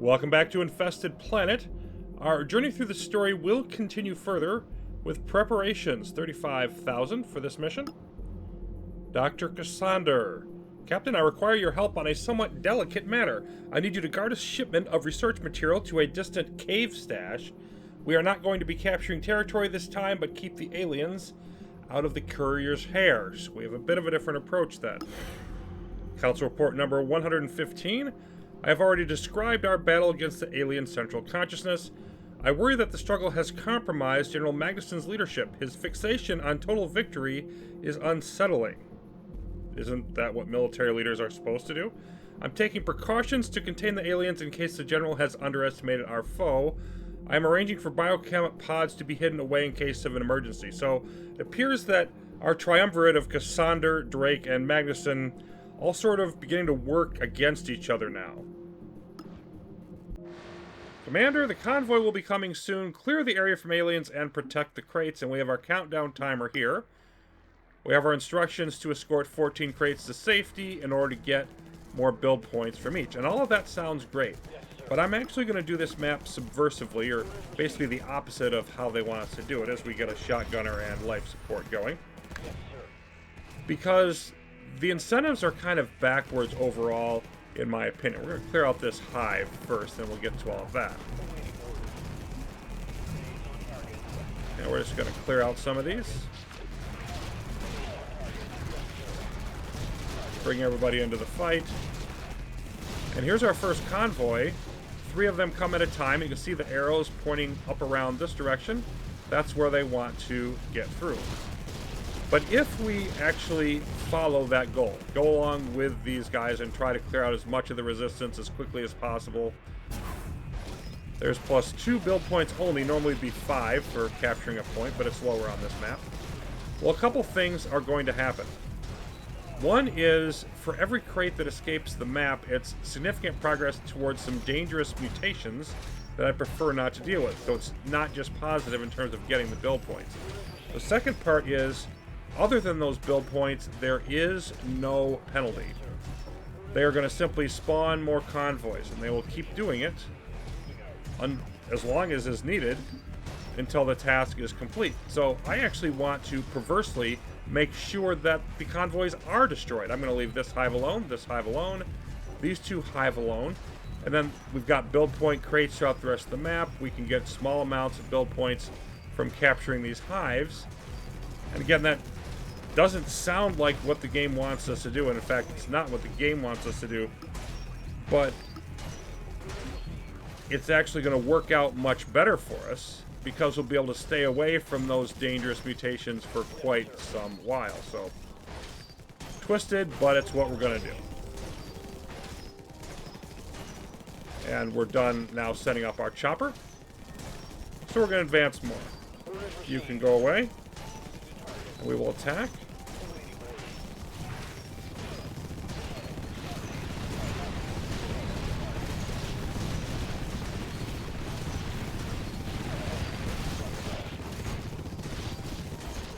Welcome back to Infested Planet. Our journey through the story will continue further with preparations. 35,000 for this mission. Dr. Cassander. Captain, I require your help on a somewhat delicate matter. I need you to guard a shipment of research material to a distant cave stash. We are not going to be capturing territory this time, but keep the aliens out of the courier's hairs. We have a bit of a different approach then. Council report number 115. I have already described our battle against the alien central consciousness. I worry that the struggle has compromised General Magnuson's leadership. His fixation on total victory is unsettling. Isn't that what military leaders are supposed to do? I'm taking precautions to contain the aliens in case the General has underestimated our foe. I am arranging for biochem pods to be hidden away in case of an emergency. So it appears that our triumvirate of Cassander, Drake, and Magnuson all sort of beginning to work against each other now. Commander, the convoy will be coming soon. Clear the area from aliens and protect the crates, and we have our countdown timer here. We have our instructions to escort 14 crates to safety in order to get more build points from each. And all of that sounds great. But I'm actually going to do this map subversively, or basically the opposite of how they want us to do it, as we get a shotgunner and life support going. Because the incentives are kind of backwards overall, in my opinion. We're going to clear out this hive first, then we'll get to all of that. And we're just going to clear out some of these. Bring everybody into the fight. And here's our first convoy. 3 of them come at a time. You can see the arrows pointing up around this direction. That's where they want to get through. But if we actually follow that goal, go along with these guys and try to clear out as much of the resistance as quickly as possible. There's +2 build points only. Normally it'd be 5 for capturing a point, but it's lower on this map. Well, a couple things are going to happen. One is, for every crate that escapes the map, it's significant progress towards some dangerous mutations that I prefer not to deal with. So it's not just positive in terms of getting the build points. The second part is, other than those build points, there is no penalty. They are going to simply spawn more convoys, and they will keep doing it as long as is needed until the task is complete. So I actually want to perversely make sure that the convoys are destroyed. I'm going to leave this hive alone, these 2 hive alone, and then we've got build point crates throughout the rest of the map. We can get small amounts of build points from capturing these hives. And again, that doesn't sound like what the game wants us to do, and in fact, it's not what the game wants us to do, but it's actually going to work out much better for us, because we'll be able to stay away from those dangerous mutations for quite some while. So, twisted, but it's what we're going to do. And we're done now setting up our chopper. So we're going to advance more. You can go away. And we will attack.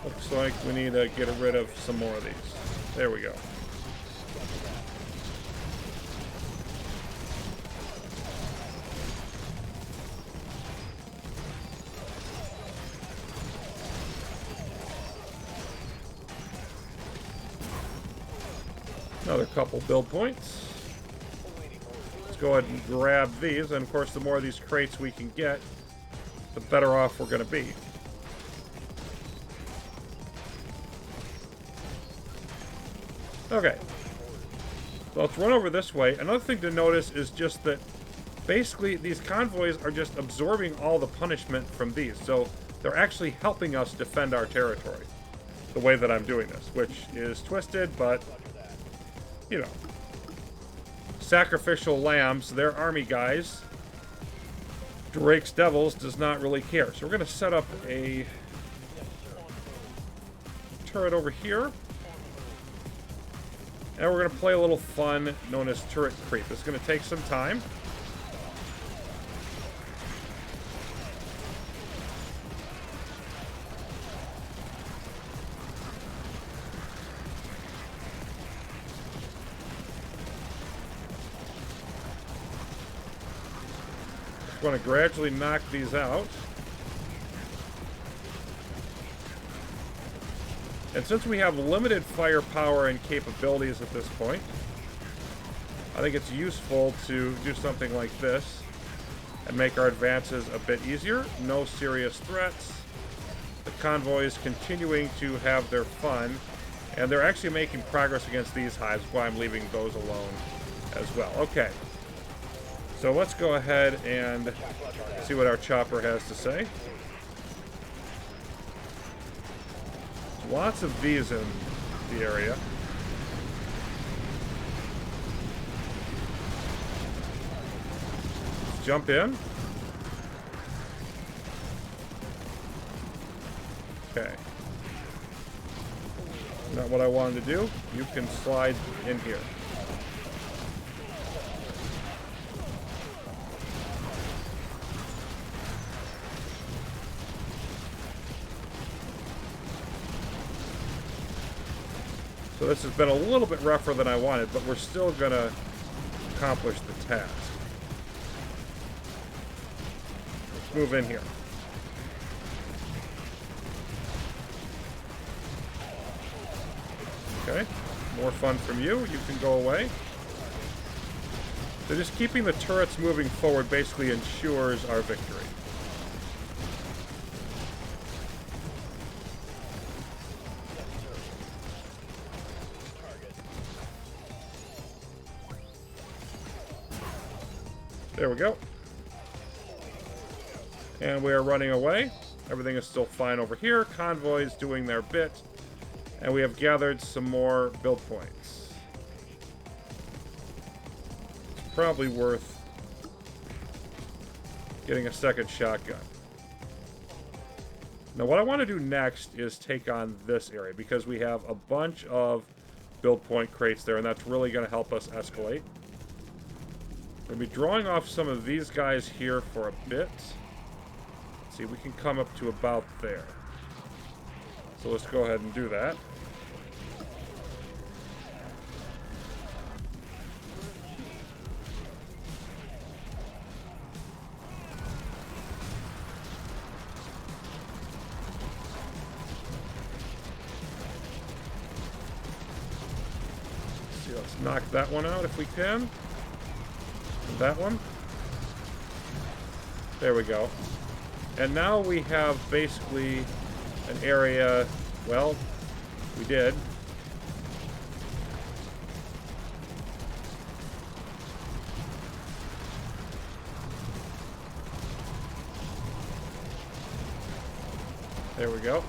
Looks like we need to get rid of some more of these. There we go. Another couple build points. Let's go ahead and grab these, and of course the more of these crates we can get, the better off we're going to be. Okay, so let's run over this way. Another thing to notice is just that basically these convoys are just absorbing all the punishment from these, so they're actually helping us defend our territory the way that I'm doing this, which is twisted, but you know, sacrificial lambs, they're army guys. Drake's Devils does not really care. So we're going to set up a turret over here. And we're going to play a little fun known as turret creep. It's going to take some time. Just want to gradually knock these out. And since we have limited firepower and capabilities at this point, I think it's useful to do something like this and make our advances a bit easier. No serious threats. The convoy is continuing to have their fun, and they're actually making progress against these hives, why I'm leaving those alone as well. Okay, so let's go ahead and see what our chopper has to say. Lots of these in the area. Let's jump in. Okay. Not what I wanted to do. You can slide in here. So this has been a little bit rougher than I wanted, but we're still going to accomplish the task. Let's move in here. Okay, more fun from you. You can go away. So just keeping the turrets moving forward basically ensures our victory. There we go. And we are running away. Everything is still fine over here. Convoys doing their bit. And we have gathered some more build points. It's probably worth getting a second shotgun. Now what I want to do next is take on this area, because we have a bunch of build point crates there, and that's really going to help us escalate. We're going to be drawing off some of these guys here for a bit. Let's see, we can come up to about there. So let's go ahead and do that. Let's see, let's knock that one out if we can. And that one. There we go. And now we have basically an area, well, we did. There we go.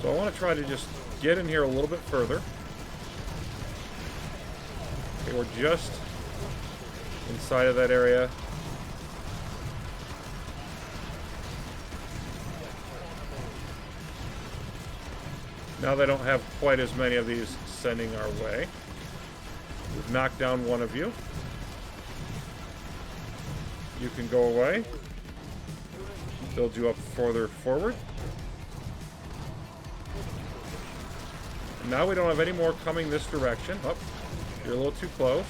So I want to try to just get in here a little bit further. Okay, we're just inside of that area. Now they don't have quite as many of these sending our way. We've knocked down one of you. You can go away. Build you up further forward. And now we don't have any more coming this direction. Oh, you're a little too close.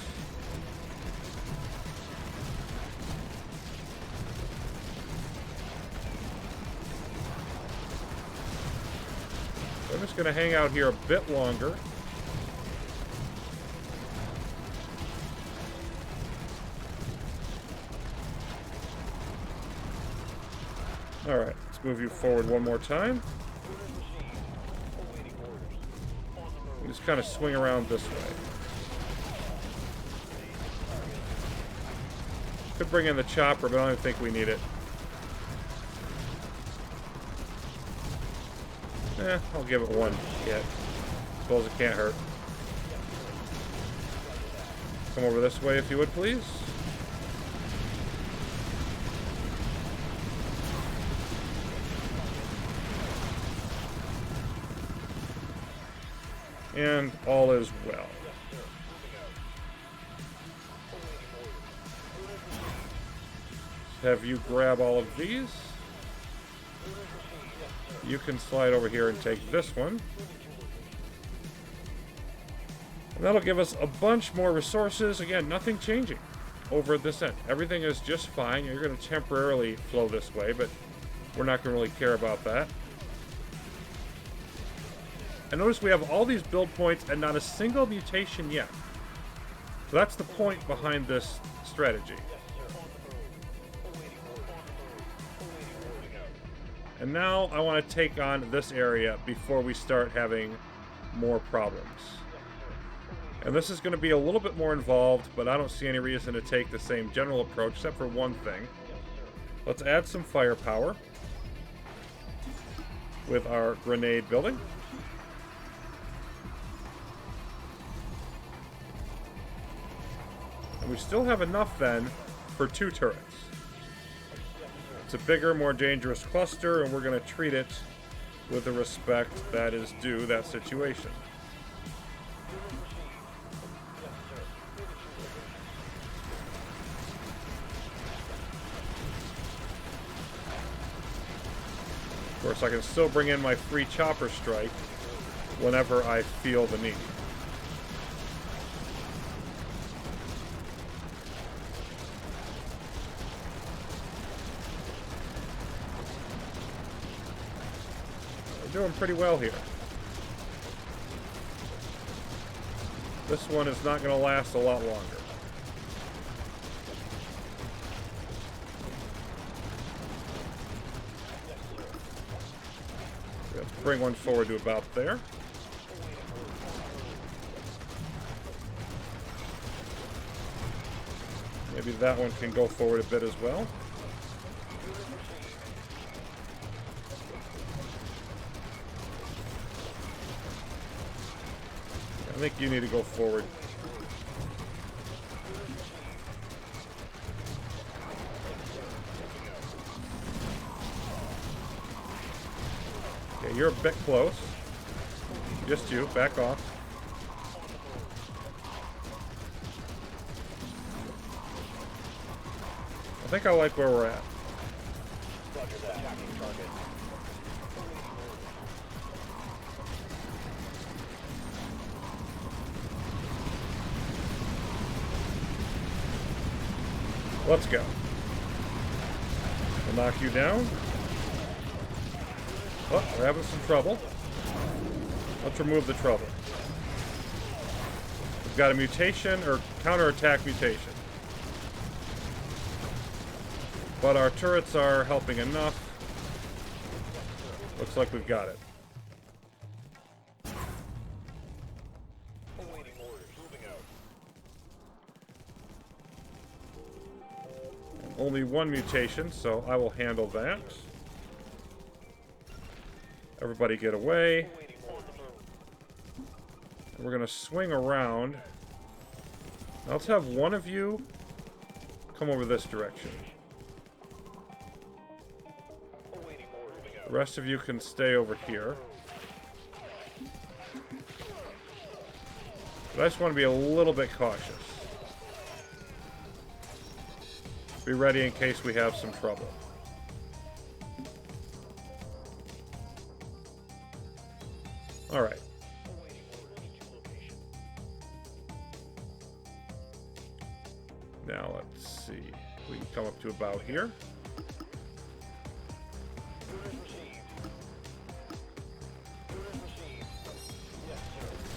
I'm just going to hang out here a bit longer. Alright, let's move you forward one more time. And just kind of swing around this way. Could bring in the chopper, but I don't think we need it. I'll give it one hit. Suppose it can't hurt. Come over this way if you would, please. And all is well. Have you grab all of these. You can slide over here and take this one. And that'll give us a bunch more resources. Again, nothing changing. over this end. Everything is just fine. You're going to temporarily flow this way, but we're not going to really care about that. And notice we have all these build points and not a single mutation yet. So that's the point behind this strategy. And now I want to take on this area before we start having more problems. And this is going to be a little bit more involved, but I don't see any reason to take the same general approach, except for one thing. Let's add some firepower with our grenade building. And we still have enough then for 2 turrets. It's a bigger, more dangerous cluster, and we're going to treat it with the respect that is due that situation. Of course, I can still bring in my free chopper strike whenever I feel the need. We're doing pretty well here. This one is not going to last a lot longer. Let's bring one forward to about there. Maybe that one can go forward a bit as well. I think you need to go forward. Okay, you're a bit close. Just you, back off. I think I like where we're at. Let's go. We'll knock you down. Oh, we're having some trouble. Let's remove the trouble. We've got a mutation, or counterattack mutation. But our turrets are helping enough. Looks like we've got it. Only one mutation, so I will handle that. Everybody get away. And we're going to swing around. Now let's have one of you come over this direction. The rest of you can stay over here. But I just want to be a little bit cautious. Be ready in case we have some trouble. Alright. Now let's see. We can come up to about here.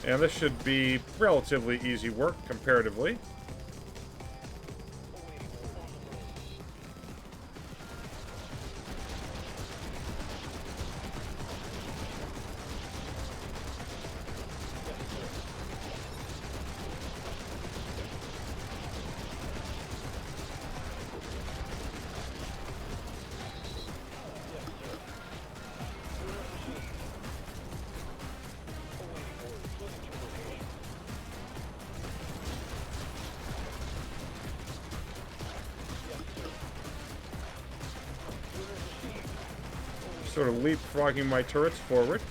And this should be relatively easy work comparatively. Sort of leapfrogging my turrets forward.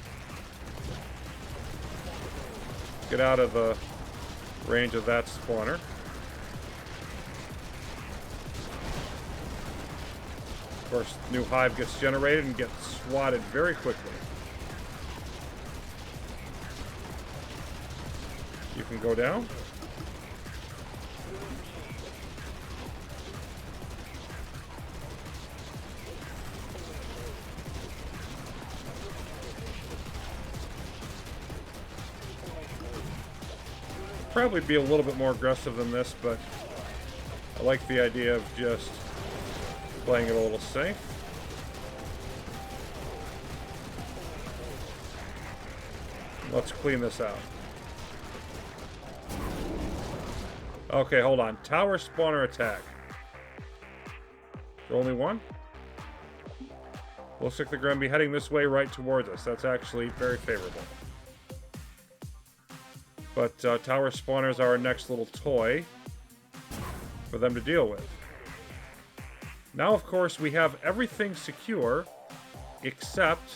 Get out of the range of that spawner. Of course, new hive gets generated and gets swatted very quickly. You can go down. probably be a little bit more aggressive than this, but I like the idea of just playing it a little safe. Let's clean this out. Okay, hold on. Tower spawner attack. There only one? Looks like they're going to be heading this way right towards us. That's actually very favorable. But tower spawners are our next little toy for them to deal with. Now, of course, we have everything secure except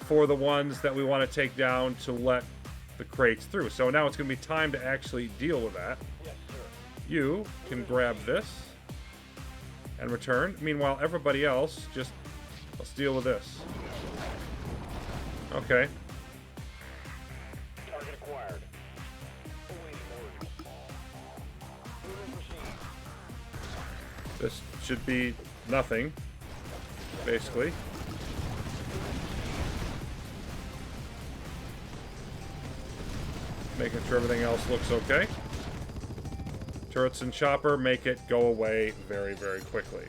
for the ones that we want to take down to let the crates through. So now it's going to be time to actually deal with that. You can grab this and return. Meanwhile, everybody else, just let's deal with this. Okay. Target acquired. This should be nothing, basically. Making sure everything else looks okay. Turrets and chopper make it go away very, very quickly.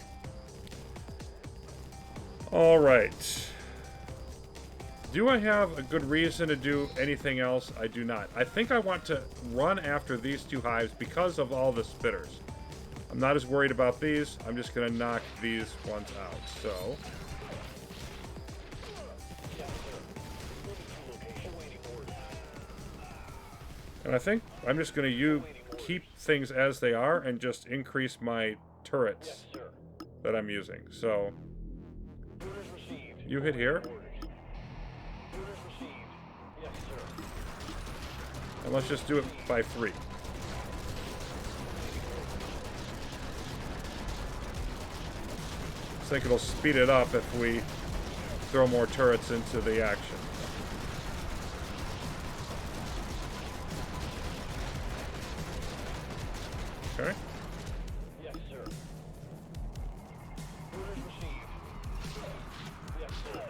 Alright. Do I have a good reason to do anything else? I do not. I think I want to run after these two hives because of all the spitters. I'm not as worried about these. I'm just going to knock these ones out. So... and I think I'm just going to keep things as they are and just increase my turrets that I'm using. So, you hit here. And let's just do it by 3. I think it'll speed it up if we throw more turrets into the action. Okay. Yes, sir. Orders received. Yes, sir.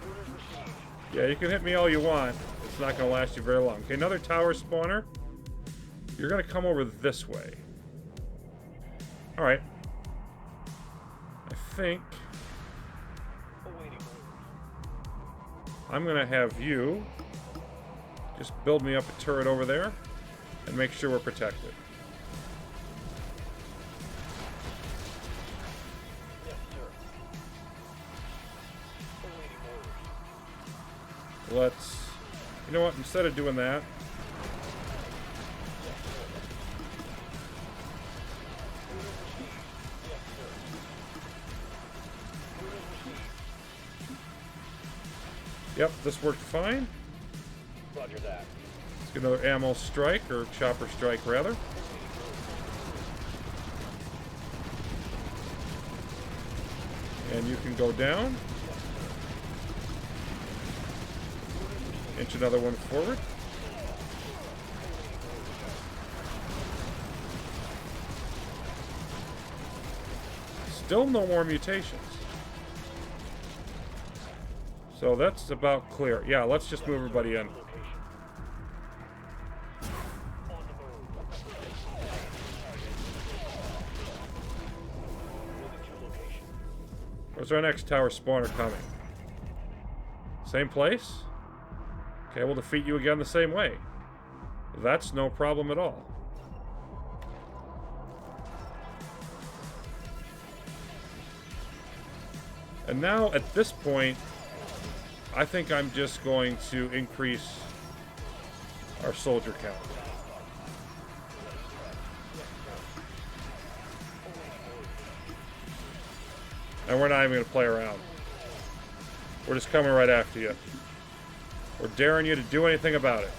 Orders received. Yeah, you can hit me all you want. It's not going to last you very long. Okay, another tower spawner. You're going to come over this way. Alright. I think I'm going to have you just build me up a turret over there and make sure we're protected. Let's, you know what, instead of doing that, yep, this worked fine. Roger that. Let's get another ammo strike, or chopper strike rather. And you can go down. Inch another one forward. Still no more mutations. So that's about clear. Yeah, let's just move everybody in. Where's our next tower spawner coming? Same place? Okay, we'll defeat you again the same way. That's no problem at all. And now, at this point, I think I'm just going to increase our soldier count. And we're not even going to play around. We're just coming right after you. We're daring you to do anything about it.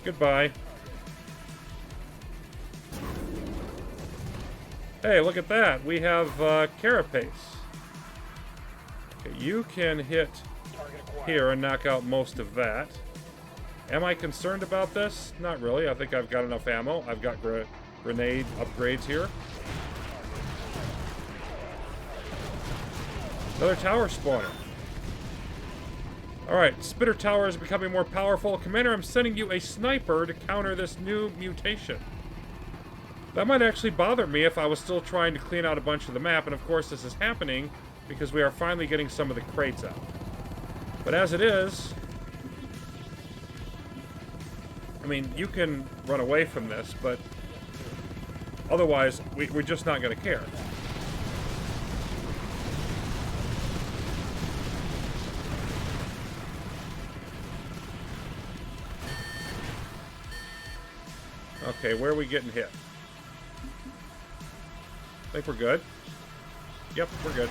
Goodbye. Hey, look at that. We have Carapace. Okay, you can hit here and knock out most of that. Am I concerned about this? Not really. I think I've got enough ammo. I've got grenade upgrades here. Another tower spawner. Alright, Spitter Tower is becoming more powerful. Commander, I'm sending you a sniper to counter this new mutation. That might actually bother me if I was still trying to clean out a bunch of the map, and of course this is happening because we are finally getting some of the crates out. But as it is, I mean, you can run away from this, but otherwise, we're just not going to care. Okay, where are we getting hit? I think we're good. Yep, we're good.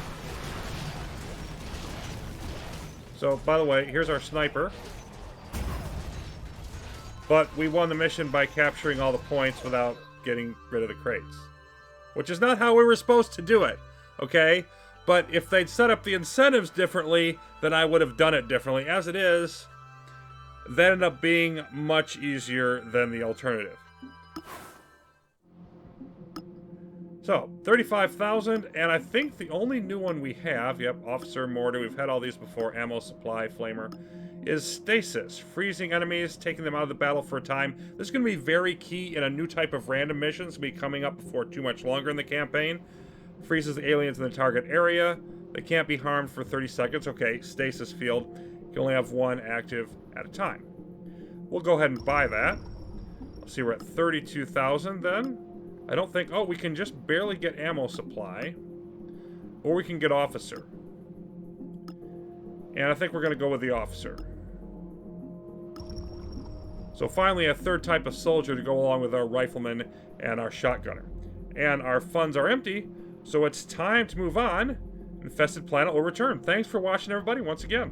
So, by the way, here's our sniper. But we won the mission by capturing all the points without getting rid of the crates. Which is not how we were supposed to do it, okay? But if they'd set up the incentives differently, then I would have done it differently. As it is, that ended up being much easier than the alternative. So, 35,000, and I think the only new one we have, yep, Officer Mortar, we've had all these before, Ammo Supply, Flamer, is Stasis, freezing enemies, taking them out of the battle for a time. This is going to be very key in a new type of random mission. It's going to be coming up before too much longer in the campaign. Freezes the aliens in the target area. They can't be harmed for 30 seconds. Okay, Stasis Field. You can only have one active at a time. We'll go ahead and buy that. Let's see, we're at 32,000 then. I don't think... Oh, we can just barely get ammo supply. Or we can get officer. And I think we're going to go with the officer. So finally, a third type of soldier to go along with our rifleman and our shotgunner. And our funds are empty, so it's time to move on. Infested Planet will return. Thanks for watching, everybody, once again.